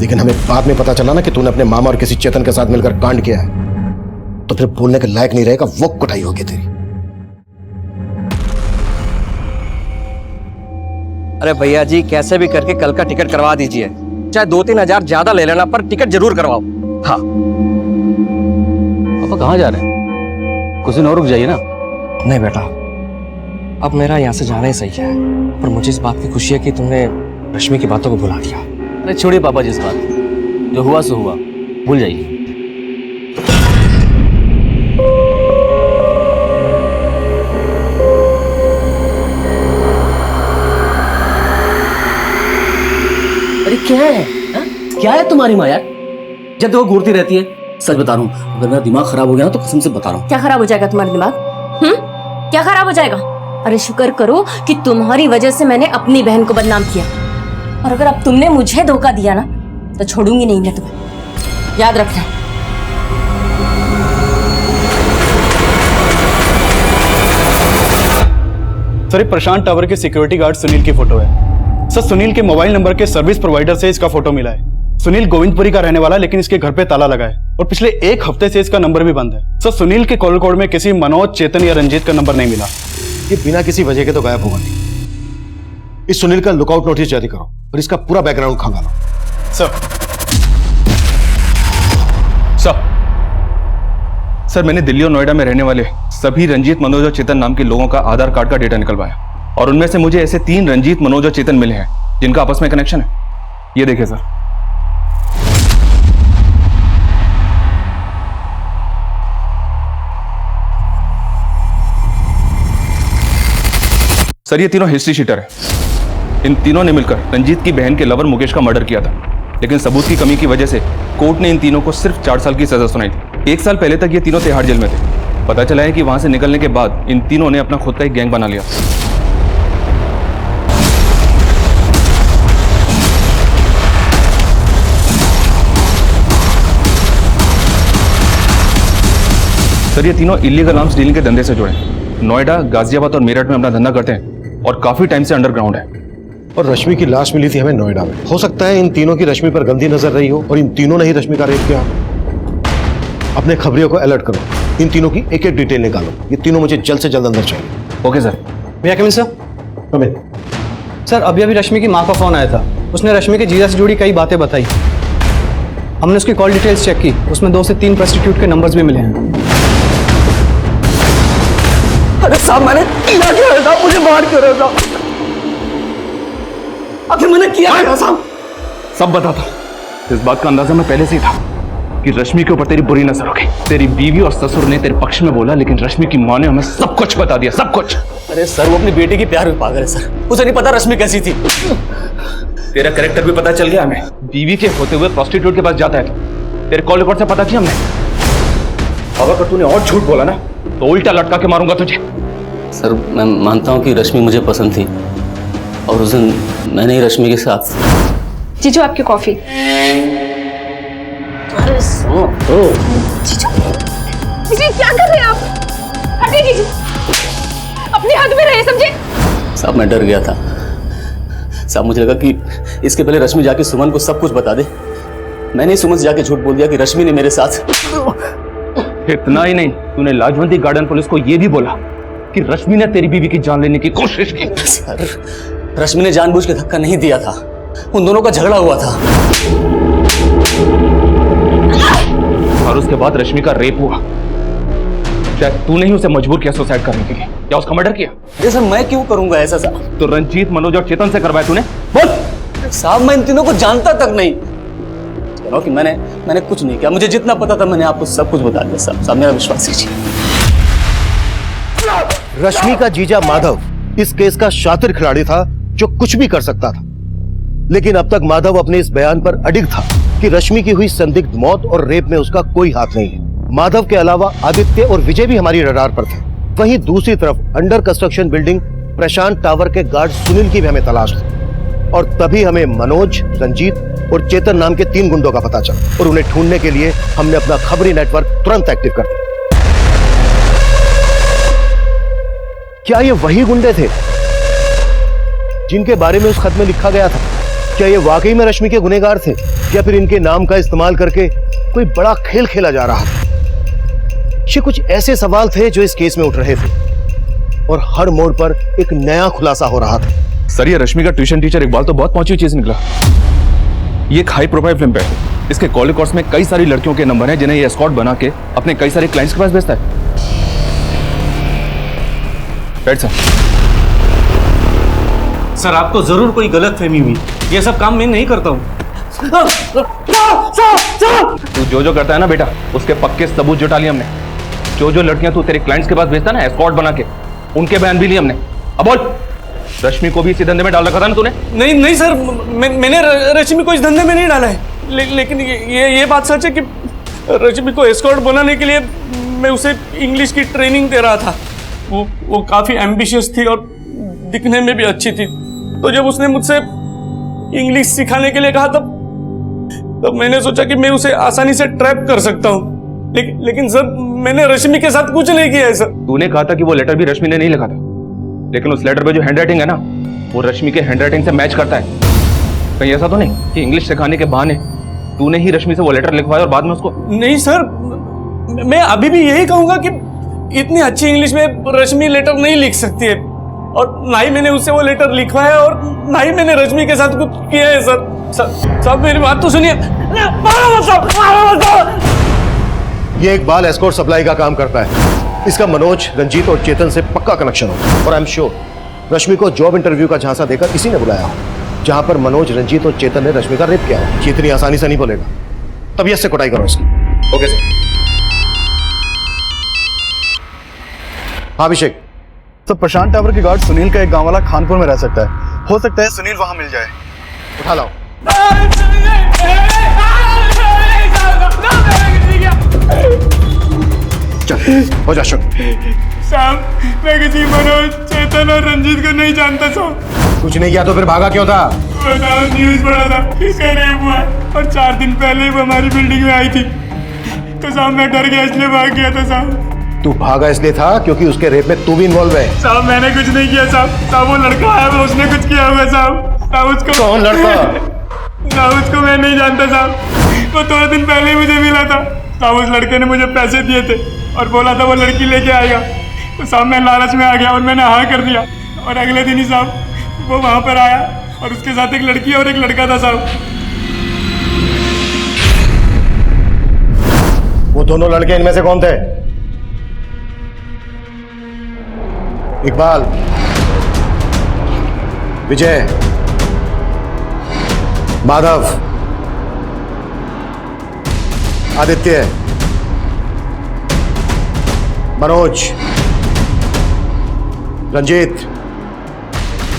Speaker 5: लेकिन हमें बाद में पता चला ना कि तूने अपने मामा और किसी चेतन के साथ मिलकर कांड किया है, तो फिर बोलने के लायक नहीं रहेगा। वो कुटाई होगी तेरी।
Speaker 14: अरे भैया जी, कैसे भी करके कल का टिकट करवा दीजिए, चाहे 2-3 हजार ज्यादा ले लेना, पर टिकट जरूर करवाओ। हाँ।
Speaker 7: पापा कहाँ जा रहे हैं? कुछ दिन और रुक जाइए ना।
Speaker 14: नहीं बेटा, अब मेरा यहाँ से जाना ही सही है, पर मुझे इस बात की खुशी है कि तुमने रश्मि की बातों को भुला दिया।
Speaker 7: अरे छोड़िए पापा जी इस बात, जो हुआ सो हुआ, भूल जाइए। अरे क्या है हा? क्या है तुम्हारी माँ यार? जब देखो घूरती रहती है। सच बता रहा हूँ, अगर मेरा दिमाग खराब हो गया ना तो कसम से बता रहा हूँ।
Speaker 9: क्या खराब हो जाएगा तुम्हारा दिमाग? क्या खराब हो जाएगा? अरे शुक्र करो कि तुम्हारी वजह से मैंने अपनी बहन को बदनाम किया, और अगर अब तुमने मुझे धोखा दिया ना तो छोड़ूंगी नहीं मैं तुम्हें, याद रखना।
Speaker 10: सर, ये प्रशांत टावर के सिक्योरिटी गार्ड सुनील की फोटो है। सर, सुनील के मोबाइल नंबर के सर्विस प्रोवाइडर से इसका फोटो मिला है। सुनील गोविंदपुरी का रहने वाला, लेकिन इसके घर पे ताला लगा है और पिछले 1 हफ्ते से इसका नंबर भी बंद है। सर, सुनील के कॉल कोड में किसी मनोज, चेतन या रंजीत का नंबर नहीं मिला।
Speaker 5: ये बिना किसी वजह के तो गायब होगा नहीं। इस सुनील का लुकआउट नोटिस जारी करो और इसका पूरा बैकग्राउंड खंगालो।
Speaker 6: सर, मैंने दिल्ली और नोएडा में रहने वाले सभी रंजीत, मनोज और चेतन नाम के लोगों का आधार कार्ड का डेटा निकलवाया, और उनमें से मुझे ऐसे 3 रंजीत, मनोज और चेतन मिले हैं जिनका आपस में कनेक्शन है। ये देखिए सर। सर, ये तीनों हिस्ट्री शीटर है। इन तीनों ने मिलकर रंजीत की बहन के लवर मुकेश का मर्डर किया था, लेकिन सबूत की कमी की वजह से कोर्ट ने इन तीनों को सिर्फ 4 साल की सजा सुनाई थी। 1 साल पहले तक ये तीनों तिहाड़ जेल में थे। पता चला है कि वहां से निकलने के बाद इन तीनों ने अपना खुद का एक गैंग बना लिया। सर, ये तीनों इलीगल आर्म्स डीलिंग के धंधे से जुड़े हैं। नोएडा, गाजियाबाद और मेरठ में अपना धंधा करते हैं और काफी टाइम से अंडरग्राउंड है।
Speaker 5: और रश्मि की लाश मिली थी हमें नोएडा में। हो सकता है इन तीनों की रश्मि पर गंदी नजर रही हो और इन तीनों ने ही रश्मि का रेप किया। अपने खबरियों को अलर्ट करो, इन तीनों की एक-एक डिटेल निकालो। ये तीनों मुझे जल्द से जल्द अंदर चाहिए।
Speaker 6: Okay sir.
Speaker 13: भैया कमिन सर।
Speaker 5: कमिन।
Speaker 13: सर, अभी रश्मि की माँ का फोन आया था। उसने रश्मि के जीजा से जुड़ी कई बातें बताई। हमने उसकी कॉल डिटेल्स चेक की, उसमें 2 से 3 प्रोस्टिट्यूट के नंबर्स भी मिले हैं।
Speaker 14: अरे साहब, मैंने किया क्या था? मुझे मार क्यों रहा था? आखिर मैंने किया क्या साहब?
Speaker 6: सब बता था। इस बात का अंदाजा मैं पहले से ही था कि रश्मि के ऊपर तेरी बुरी नजर होगी। तेरी बीवी और ससुर ने तेरे पक्ष में बोला, लेकिन रश्मि की माँ ने हमें सब कुछ बता दिया, सब कुछ।
Speaker 7: अरे सर, वो अपनी बेटी की प्यार में पागल है सर। उसे नहीं पता रश्मि कैसी थी।
Speaker 6: तेरा कैरेक्टर भी पता चल गया हमें। बीवी के होते हुए प्रोस्टिट्यूट के पास जाता है। तेरे कॉल रिकॉर्ड से पता किया हमने। अगर तूने और झूठ बोला ना तो उल्टा लटका के मारूंगा तुझे।
Speaker 7: सर मैं मानता हूँ कि रश्मि मुझे पसंद थी और उस दिन मैंने ही रश्मि के साथ।
Speaker 3: जीजू आपकी कॉफी।
Speaker 7: अरे
Speaker 3: जीजू जीजू क्या कर रहे हैं आप? हटिए जीजू, अपनी हद में रहिए, समझे?
Speaker 7: साहब मैं डर गया था साहब, मुझे लगा कि इसके पहले रश्मि जाके सुमन को सब कुछ बता दे। मैंने ही सुमन से जाके झूठ बोल दिया कि रश्मि ने मेरे साथ।
Speaker 6: इतना ही नहीं, तूने लाजवंती गार्डन पुलिस को यह भी बोला कि रश्मि ने तेरी बीवी की जान लेने की कोशिश की।
Speaker 7: सर रश्मि ने जानबूझ के धक्का नहीं दिया था, उन दोनों का झगड़ा हुआ था।
Speaker 6: और उसके बाद रश्मि का रेप हुआ। शायद तूने ही उसे मजबूर किया सुसाइड करने के लिए, या उसका मर्डर किया?
Speaker 7: ये सर मैं क्यों करूंगा ऐसा साहब?
Speaker 6: तो रंजीत, मनोज और चेतन से करवाया तूने? बोल।
Speaker 7: साहब मैं इन तीनों को जानता तक नहीं। कह रहा हूं कि मैंने कुछ नहीं किया, मुझे जितना पता था मैंने आपको सब कुछ बता दिया साहब। साहब मेरा विश्वास कीजिए।
Speaker 5: रश्मि का जीजा माधव इस केस का शातिर खिलाड़ी था जो कुछ भी कर सकता था, लेकिन अब तक माधव अपने इस बयान पर अडिग था कि रश्मि की हुई संदिग्ध मौत और रेप में उसका कोई हाथ नहीं है। माधव के अलावा आदित्य और विजय भी हमारी रडार पर थे। वहीं दूसरी तरफ अंडर कंस्ट्रक्शन बिल्डिंग प्रशांत टावर के गार्ड सुनील की भी हमें तलाश थी, और तभी हमें मनोज, रंजीत और चेतन नाम के 3 गुंडों का पता चला, और उन्हें ढूंढने के लिए हमने अपना खबरी नेटवर्क तुरंत एक्टिव कर दिया। क्या ये वही गुंडे थे जिनके बारे में उस खत में लिखा गया था? क्या ये वाकई में रश्मि के गुनहगार थे, या फिर इनके नाम का इस्तेमाल करके कोई बड़ा खेल खेला जा रहा था? ये कुछ ऐसे सवाल थे जो इस केस में उठ रहे थे, और हर मोड़ पर एक नया खुलासा हो रहा था।
Speaker 6: सर ये रश्मि का ट्यूशन टीचर इकबाल तो बहुत पहुंची चीज निकला। ये एक हाई प्रोफाइल फिल्म पे है। इसके कॉल रिकॉर्ड्स में कई सारी लड़कियों के नंबर हैं जिन्हें ये एस्कॉर्ट बना के अपने कई सारे क्लाइंट्स के पास भेजता है। बैठ
Speaker 15: सर आपको जरूर कोई गलत फहमी हुई, ये सब काम मैं नहीं करता हूँ।
Speaker 6: तू जो करता है ना बेटा, उसके पक्के सबूत जुटा लिए हमने। जो लड़कियां तू तेरे क्लाइंट्स के पास भेजता ना एस्कॉर्ट बना के, उनके बयान भी लिए हमने। अब बोल, रश्मि को भी इसी धंधे में डाल रखा था ना तूने?
Speaker 15: नहीं सर, मैंने रश्मि को इस धंधे में नहीं डाला है। लेकिन ये बात सच है कि रश्मि को एस्कॉर्ट बनाने के लिए मैं उसे इंग्लिश की ट्रेनिंग दे रहा था। वो काफी एम्बिशियस थी और दिखने में भी अच्छी थी। तो जब उसने मुझसे इंग्लिश सिखाने के लिए कहा तब मैंने सोचा कि मैं उसे आसानी से ट्रैप कर सकता हूँ। लेकिन सर मैंने रश्मि के साथ कुछ नहीं किया है सर।
Speaker 6: तूने कहा था कि वो लेटर भी रश्मि ने नहीं लिखा था, लेकिन उस लेटर पे जो हैंडराइटिंग है ना, वो रश्मि के हैंडराइटिंग से मैच करता है। कहीं ऐसा तो नहीं कि इंग्लिश सिखाने के बहाने तूने ही रश्मि से वो लेटर लिखवाया और बाद में उसको?
Speaker 15: नहीं सर, मैं अभी भी यही कहूंगा कि इतनी अच्छी इंग्लिश में रश्मि लेटर नहीं लिख सकती है, और ना ही मैंने उससे वो लेटर लिखवाया और ना ही मैंने रश्मि के साथ कुछ किया है सर। साहब मेरी बात तो सुनिए।
Speaker 5: ये इकबाल एस्कॉर्ट सप्लाई का काम करता है। इसका मनोज, रंजीत और चेतन से पक्का कनेक्शन हो, और आई एम श्योर रश्मि को जॉब इंटरव्यू का झांसा देकर इसी ने बुलाया हो, जहां पर मनोज, रंजीत और चेतन ने रश्मि का रेप किया हो। ये इतनी आसानी से नहीं बोलेगा, तबीयत से कुटाई करो इसकी।
Speaker 6: Okay sir.
Speaker 5: हाँ अभिषेक।
Speaker 10: सर प्रशांत टावर के गार्ड सुनील का एक गांव वाला खानपुर में रह सकता है। हो सकता है सुनील वहां मिल जाए।
Speaker 5: उठा लाओ। चल हो जा शुरू।
Speaker 15: साहब मैं किसी मनोज, चेतन और रंजीत को नहीं जानता साहब।
Speaker 5: कुछ नहीं किया तो फिर भागा क्यों था?
Speaker 15: न्यूज पढ़ा था इसका रेप हुआ, और 4 दिन पहले वो हमारी बिल्डिंग में आई थी, तो साहब मैं डर गया इसलिए भाग गया था साहब।
Speaker 5: तू भागा इसलिए था क्योंकि उसके रेप में तू भी इन्वॉल्व है?
Speaker 15: साहब मैंने कुछ नहीं किया साहब। वो लड़का है, वो उसने कुछ किया होगा साहब। उसको
Speaker 5: कौन लड़का?
Speaker 15: साहब उसको मैं नहीं जानता साहब। वो 2 दिन पहले ही मुझे मिला था साहब। उस लड़के ने मुझे पैसे दिए थे और बोला था वो लड़की लेके आएगा, तो साहब मैं लालच में आ गया और मैंने हाँ कर दिया, और अगले दिन ही साहब वो वहां पर आया और उसके साथ एक लड़की और एक लड़का था साहब।
Speaker 5: वो दोनों लड़के इनमें से कौन थे? इकबाल, विजय, माधव, आदित्य, मनोज, रंजीत,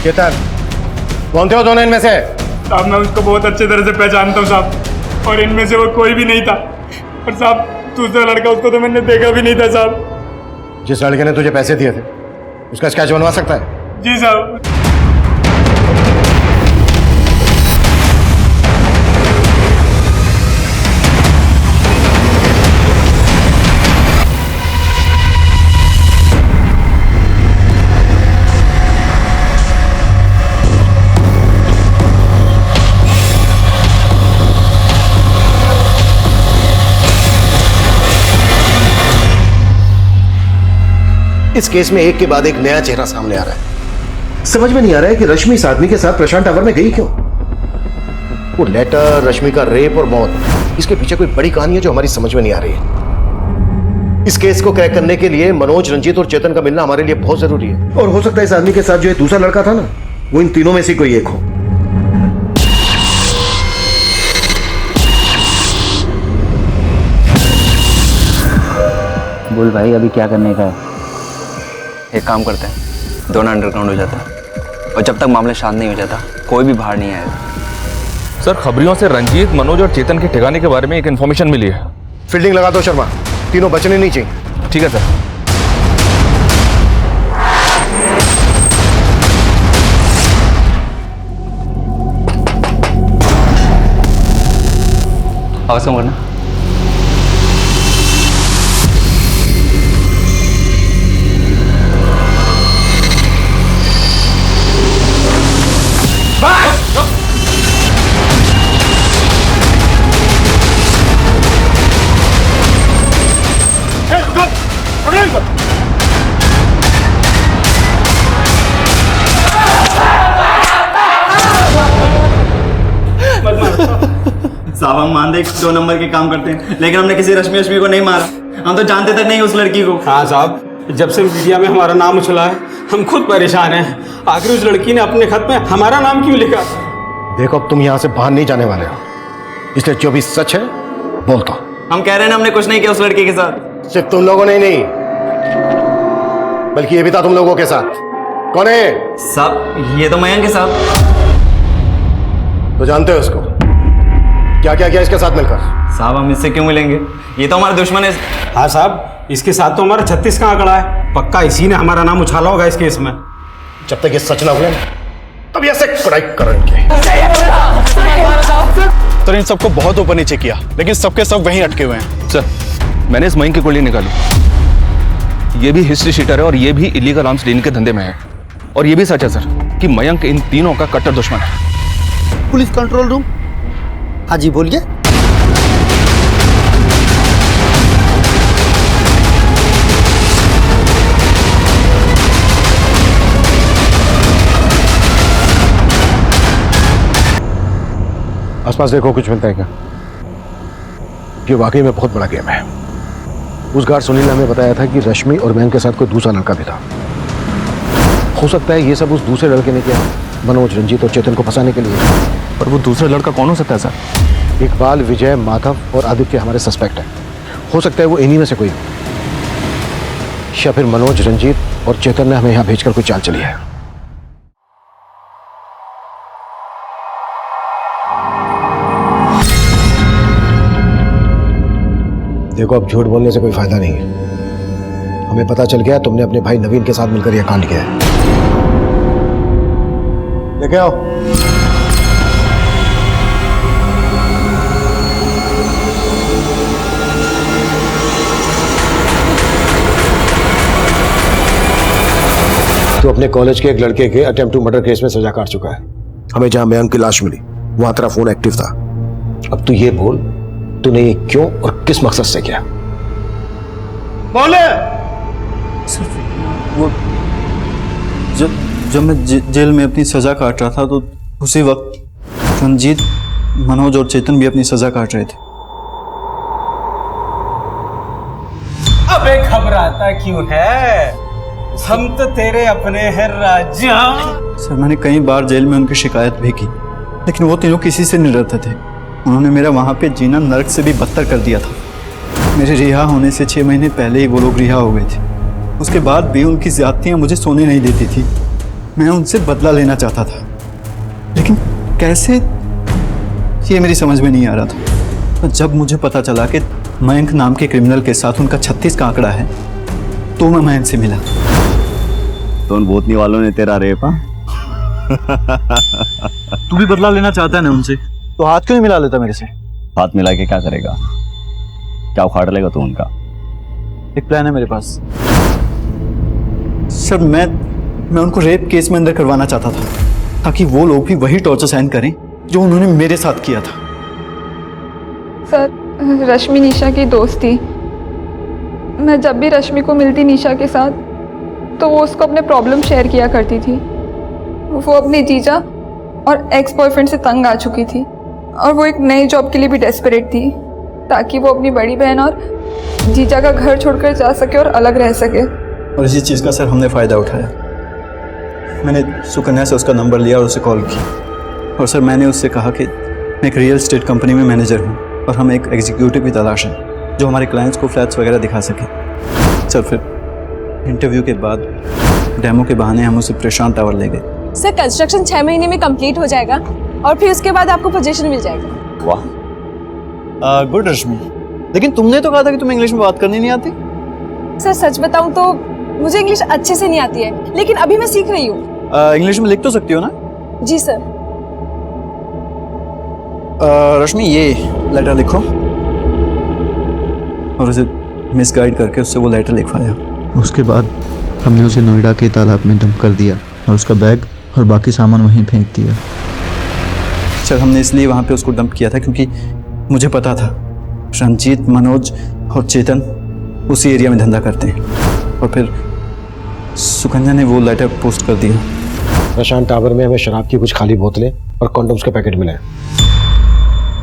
Speaker 5: चेतन, कौन थे वो दोनों इनमें से?
Speaker 15: साहब मैं उसको बहुत अच्छे तरह से पहचानता हूँ साहब, और इनमें से वो कोई भी नहीं था। और साहब दूसरा लड़का, उसको तो मैंने देखा भी नहीं था साहब।
Speaker 5: जिस लड़के ने तुझे पैसे दिए थे उसका स्केच बनवा सकता है?
Speaker 15: जी साहब।
Speaker 5: इस केस में एक के बाद एक नया चेहरा सामने आ रहा है। समझ में नहीं आ रहा है कि रश्मि इस आदमी के साथ प्रशांत टावर में गई क्यों। वो लेटर, रश्मि का रेप और मौत, इसके पीछे कोई बड़ी कहानी है जो हमारी समझ में नहीं आ रही है। इस केस को क्रैक करने के लिए मनोज, रंजीत और चेतन का मिलना हमारे लिए बहुत जरूरी है। और हो सकता है इस आदमी के साथ जो एक दूसरा लड़का था ना, वो इन तीनों में से कोई एक हो।
Speaker 17: बोल भाई, अभी क्या करने का है? एक काम करते हैं, दोनों अंडरग्राउंड हो जाता है और जब तक मामला शांत नहीं हो जाता कोई भी बाहर नहीं आएगा।
Speaker 6: सर, खबरियों से रंजीत, मनोज और चेतन के ठिकाने के बारे में एक इन्फॉर्मेशन मिली है।
Speaker 5: फील्डिंग लगा दो शर्मा, तीनों बचने नहीं चाहिए।
Speaker 6: ठीक है सर।
Speaker 17: आवाज कम करना।
Speaker 16: साहब, हम मान 2 नंबर के काम करते हैं, लेकिन हमने किसी रश्मि को नहीं मारा। हम तो जानते तक नहीं उस लड़की को।
Speaker 15: हाँ साहब, जब से मीडिया में हमारा नाम उछला है हम खुद परेशान हैं। आखिर उस लड़की ने अपने खत में हमारा नाम क्यों लिखा?
Speaker 5: देखो, अब तुम यहां से बाहर नहीं जाने वाले हो, इसलिए जो भी सच है बोल दो।
Speaker 16: हम कह रहे हैं ना, हमने कुछ नहीं किया उस लड़की के साथ।
Speaker 5: सिर्फ तुम लोगों ने नहीं, बल्कि ये भी था तुम लोगों के साथ। कौन है?
Speaker 16: साहब, ये तो मयंक है साहब।
Speaker 5: तो जानते हो उसको? क्या क्या किया इसके साथ मिलकर?
Speaker 16: साहब, हम इससे क्यों मिलेंगे? ये तो हमारा दुश्मन है।
Speaker 15: हाँ साहब, इसके साथ तो हमारा 36 का आंकड़ा है। पक्का इसी ने हमारा नाम उछाला होगा इस केस में।
Speaker 5: जब तक ये सच ना हुए तब ऐसे क्रैक करेंगे।
Speaker 10: तो इन सबको बहुत ऊपर नीचे किया, लेकिन सबके सब वहीं अटके हुए हैं।
Speaker 6: सर, मैंने इस मयंक की कुंडली निकाली। ये भी हिस्ट्री शीटर है और ये भी इलीगल आर्म्स लेने के धंधे में है। और ये भी सच है सर कि मयंक इन तीनों का कट्टर दुश्मन है।
Speaker 16: Police control room. हाँ जी, बोलिए।
Speaker 5: आसपास देखो, कुछ मिलता है क्या? ये वाकई में बहुत बड़ा गेम है। उस गार्ड सुनील ने हमें बताया था कि रश्मि और मयंक के साथ कोई दूसरा लड़का भी था। हो सकता है ये सब उस दूसरे लड़के ने किया, मनोज, रंजीत और चेतन को फंसाने के लिए।
Speaker 6: और वो दूसरा लड़का कौन हो सकता है सर?
Speaker 5: इकबाल, विजय, माधव और आदित्य हमारे सस्पेक्ट हैं। हो सकता है वो इन्हीं में से कोई हो, या फिर मनोज, रंजीत और चेतन ने हमें यहाँ भेजकर कोई चाल चली है। देखो, अब झूठ बोलने से कोई फायदा नहीं है। हमें पता चल गया तुमने अपने भाई नवीन के साथ मिलकर यह कांड किया है। लेके आओ। तो अपने कॉलेज के एक लड़के के अटेम्प्ट टू मर्डर केस में सजा काट चुका है। हमें जहां मयंक की लाश मिली वहां तेरा फोन एक्टिव था। अब तू ये बोल, तूने ये क्यों और किस मकसद से किया?
Speaker 16: बोले। वो जब मैं जेल में अपनी सजा काट रहा था तो उसी वक्त रंजीत, मनोज और चेतन भी अपनी सजा काट रहे थे।
Speaker 15: अबे घबराता क्यों है? हम तो तेरे अपने हैं राजा।
Speaker 16: सर, मैंने कई बार जेल में उनकी शिकायत भी की, लेकिन वो तीनों किसी से नहीं डरते थे। उन्होंने मेरा वहाँ पे जीना नर्क से भी बदतर कर दिया था। मेरे रिहा होने से 6 महीने पहले ही वो लोग रिहा हो गए थे। उसके बाद भी उनकी ज़्यादतियाँ मुझे सोने नहीं देती थी। मैं उनसे बदला लेना चाहता था, लेकिन कैसे, ये मेरी समझ में नहीं आ रहा था। तो जब मुझे पता चला कि मयंक नाम के क्रिमिनल के साथ उनका 36 का आंकड़ा है, तो मैं मयंक से मिला। तो उन भूतनी वालों ने तेरा रेपा। तू भी बदला लेना चाहता है ना उनसे, तो हाथ क्यों नहीं मिला लेता मेरे से? हाथ मिला के क्या करेगा? क्या उखाड़ लेगा तू उनका? एक प्लान है मेरे पास सर। मैं उनको रेप केस में अंदर करवाना चाहता था, ताकि वो लोग भी वही टॉर्चर सहन करें जो उन्होंने मेरे साथ किया था।
Speaker 3: सर, रश्मि निशा की दोस्त थी। मैं जब भी रश्मि को मिलती निशा के साथ, तो वो उसको अपने प्रॉब्लम शेयर किया करती थी। वो अपने जीजा और एक्स बॉयफ्रेंड से तंग आ चुकी थी, और वो एक नई जॉब के लिए भी डेस्परेट थी, ताकि वो अपनी बड़ी बहन और जीजा का घर छोड़कर जा सके और अलग रह सके।
Speaker 16: और इसी चीज़ का सर हमने फ़ायदा उठाया। मैंने सुकन्या से उसका नंबर लिया और उसे कॉल की, और सर मैंने उससे कहा कि मैं एक रियल एस्टेट कंपनी में मैनेजर हूँ और हमें एक एग्जीक्यूटिव की तलाश है जो हमारे क्लाइंट्स को फ्लैट्स वगैरह दिखा सके। सर फिर इंटरव्यू के बाद डेमो के बहाने हम उसे प्रशांत टावर ले गए।
Speaker 3: सर, कंस्ट्रक्शन 6 महीने में कंप्लीट हो जाएगा और फिर उसके बाद आपको पोजीशन मिल जाएगी।
Speaker 16: वाह, गुड रश्मि। लेकिन तुमने तो कहा था कि तुम्हें इंग्लिश में बात करनी नहीं आती।
Speaker 3: सर, सच बताऊं तो मुझे इंग्लिश अच्छे से नहीं आती है, लेकिन अभी मैं सीख रही हूँ।
Speaker 16: इंग्लिश में लिख तो सकती हो ना?
Speaker 3: जी सर।
Speaker 16: रश्मि, ये लेटर लिखो, और उसे मिसगाइड करके उससे वो लेटर लिखवाया।
Speaker 18: उसके बाद हमने उसे नोएडा के तालाब में डंप कर दिया और उसका बैग और बाकी सामान वहीं फेंक दिया।
Speaker 16: सर, हमने इसलिए वहाँ पे उसको डंप किया था क्योंकि मुझे पता था रंजीत, मनोज और चेतन उसी एरिया में धंधा करते हैं। और फिर सुकन्या ने वो लेटर पोस्ट कर दिया।
Speaker 5: प्रशांत टावर में हमें शराब की कुछ खाली बोतलें और कॉन्डोम्स के पैकेट मिले।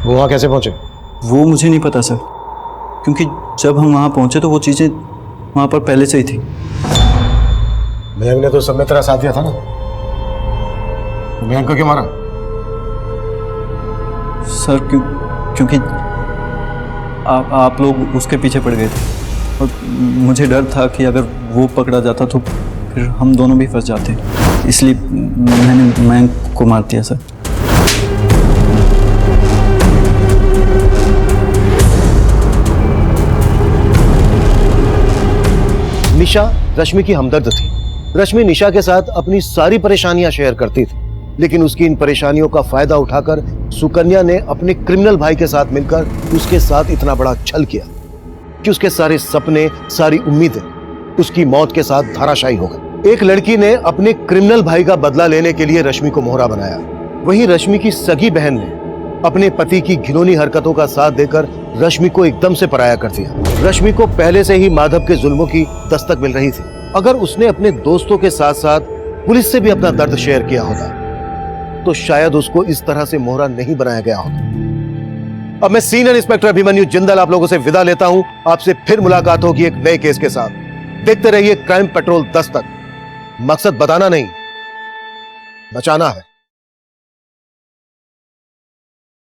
Speaker 5: वो वहाँ कैसे पहुँचे?
Speaker 16: वो मुझे नहीं पता सर, क्योंकि जब हम वहाँ पहुँचे तो वो चीज़ें वहाँ पर पहले से ही थी।
Speaker 5: मयंक ने तो सब में तेरा साथ दिया था ना, मयंक को क्यों मारा?
Speaker 16: सर क्योंकि आप लोग उसके पीछे पड़ गए थे, और मुझे डर था कि अगर वो पकड़ा जाता तो फिर हम दोनों भी फंस जाते, इसलिए मैंने मयंक को मार दिया सर।
Speaker 5: निशा रश्मि की हमदर्द थी। रश्मि निशा के साथ अपनी सारी परेशानियां शेयर करती थी, लेकिन उसकी इन परेशानियों का फायदा उठाकर सुकन्या ने अपने क्रिमिनल भाई के साथ मिलकर उसके साथ इतना बड़ा छल किया कि उसके सारे सपने, सारी उम्मीदें उसकी मौत के साथ धराशायी हो गई। एक लड़की ने अपने क्रिमिनल भाई का बदला लेने के लिए रश्मि को मोहरा बनाया। वहीं रश्मि की सगी बहन ने अपने पति की घिनौनी हरकतों का साथ देकर रश्मि को एकदम से पराया कर दिया। रश्मि को पहले से ही माधव के जुल्मों की दस्तक मिल रही थी। अगर उसने अपने दोस्तों के साथ साथ पुलिस से भी अपना दर्द शेयर किया होता तो शायद उसको इस तरह से मोहरा नहीं बनाया गया होता। अब मैं सीनियर इंस्पेक्टर अभिमन्यु जिंदल आप लोगों से विदा लेता हूं। आपसे फिर मुलाकात होगी एक नए केस के साथ। देखते रहिए क्राइम पेट्रोल दस्तक। मकसद बताना नहीं, बचाना है।